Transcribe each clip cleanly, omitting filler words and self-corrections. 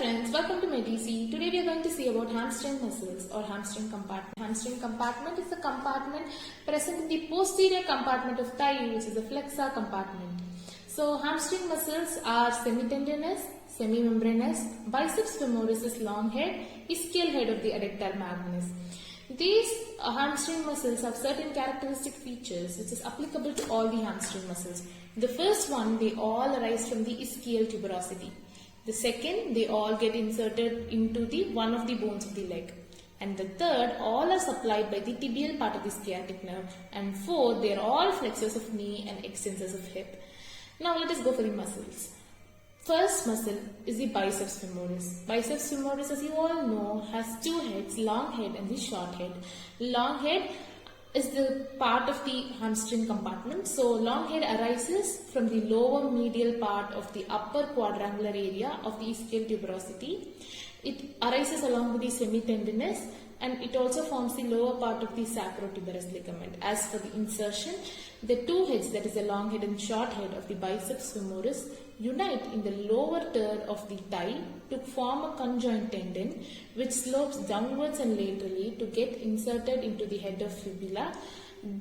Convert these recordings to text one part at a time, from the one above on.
friends, welcome to MediC. Today we are going to see about hamstring muscles or hamstring compartment. Hamstring compartment is the compartment present in the posterior compartment of thigh, which is the flexor compartment. So hamstring muscles are semitendinous, semimembranous, biceps femoris is long head, ischial head of the adductor magnus. These hamstring muscles have certain characteristic features which is applicable to all the hamstring muscles. The first one, they all arise from the ischial tuberosity. The second, they all get inserted into the one of the bones of the leg. And the third, all are supplied by the tibial part of the sciatic nerve. And fourth, they are all flexors of knee and extensors of hip. Now let us go for the muscles. First muscle is the biceps femoris. Biceps femoris, as you all know, has two heads, long head and the short head. Long head is the part of the hamstring compartment. So long head arises from the lower medial part of the upper quadrangular area of the ischial tuberosity. It arises along with the semitendinous and it also forms the lower part of the sacrotuberous ligament. As for the insertion, the two heads, that is the long head and short head of the biceps femoris, unite in the lower third of the thigh to form a conjoint tendon which slopes downwards and laterally to get inserted into the head of fibula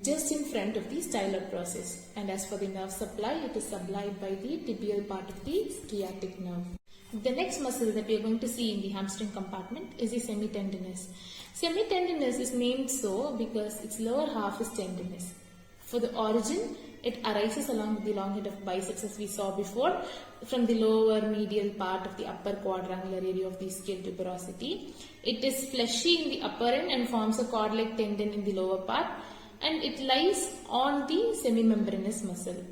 just in front of the styloid process. And as for the nerve supply, it is supplied by the tibial part of the sciatic nerve. The next muscle that we are going to see in the hamstring compartment is the semitendinous. Semitendinous is named so because its lower half is tendinous. For the origin, it arises along with the long head of biceps as we saw before from the lower medial part of the upper quadrangular area of the ischial tuberosity. It is fleshy in the upper end and forms a cord-like tendon in the lower part, and it lies on the semimembranous muscle.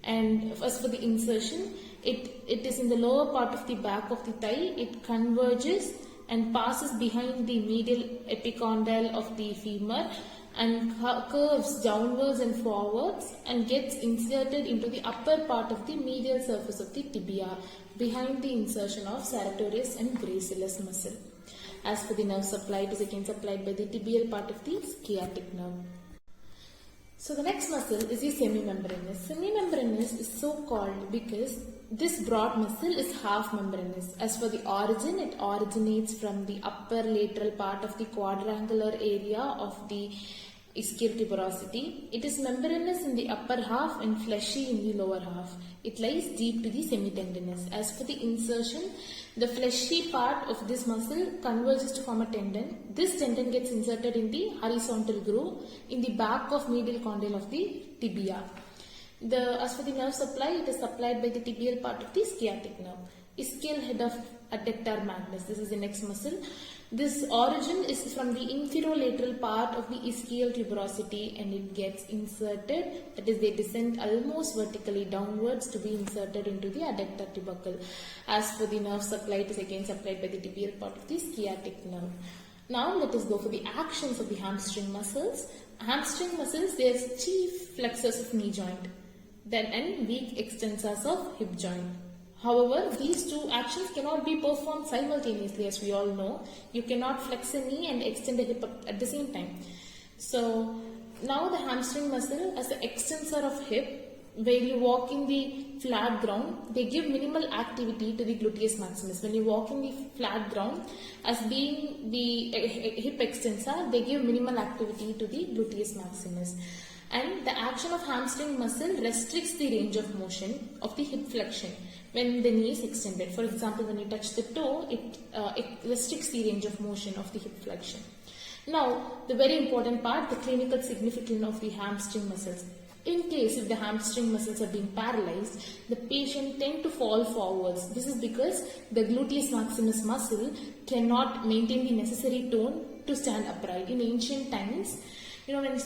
And as for the insertion, it is in the lower part of the back of the thigh. It converges and passes behind the medial epicondyle of the femur and curves downwards and forwards and gets inserted into the upper part of the medial surface of the tibia behind the insertion of serratorius and gracilis muscle. As for the nerve supply, it is again supplied by the tibial part of the sciatic nerve. So the next muscle is the semimembranous. Semimembranous is so called because this broad muscle is half membranous. As for the origin, it originates from the upper lateral part of the quadrangular area of the ischial tuberosity. It is membranous in the upper half and fleshy in the lower half. It lies deep to the semitendinous. As for the insertion, the fleshy part of this muscle converges to form a tendon. This tendon gets inserted in the horizontal groove in the back of medial condyle of the tibia. As for the nerve supply, it is supplied by the tibial part of the sciatic nerve. Ischial head of adductor magnus. This is the next muscle. This origin is from the inferolateral part of the ischial tuberosity and it gets inserted, that is they descend almost vertically downwards to be inserted into the adductor tubercle. As for the nerve supply, it is again supplied by the tibial part of the sciatic nerve. Now let us go for the actions of the hamstring muscles. Hamstring muscles, they are chief flexors of knee joint and weak extensors of hip joint. However, these two actions cannot be performed simultaneously, as we all know. You cannot flex a knee and extend a hip at the same time. So now the hamstring muscle as the extensor of hip, while you walk in the flat ground, they give minimal activity to the gluteus maximus. When you walk in the flat ground, as being the hip extensor, they give minimal activity to the gluteus maximus. And the action of hamstring muscle restricts the range of motion of the hip flexion when the knee is extended. For example, when you touch the toe, it restricts the range of motion of the hip flexion. Now, the very important part, the clinical significance of the hamstring muscles. In case if the hamstring muscles are being paralyzed, the patient tend to fall forwards. This is because the gluteus maximus muscle cannot maintain the necessary tone to stand upright. In ancient times, when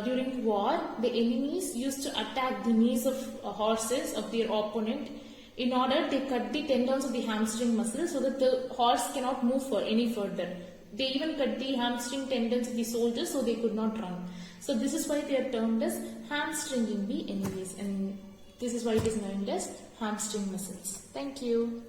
during war, the enemies used to attack the knees of horses of their opponent. In order, they cut the tendons of the hamstring muscle so that the horse cannot move any further. They even cut the hamstring tendons of the soldiers so they could not run. So this is why they are termed as hamstringing the enemies, and this is why it is known as hamstring muscles. Thank you.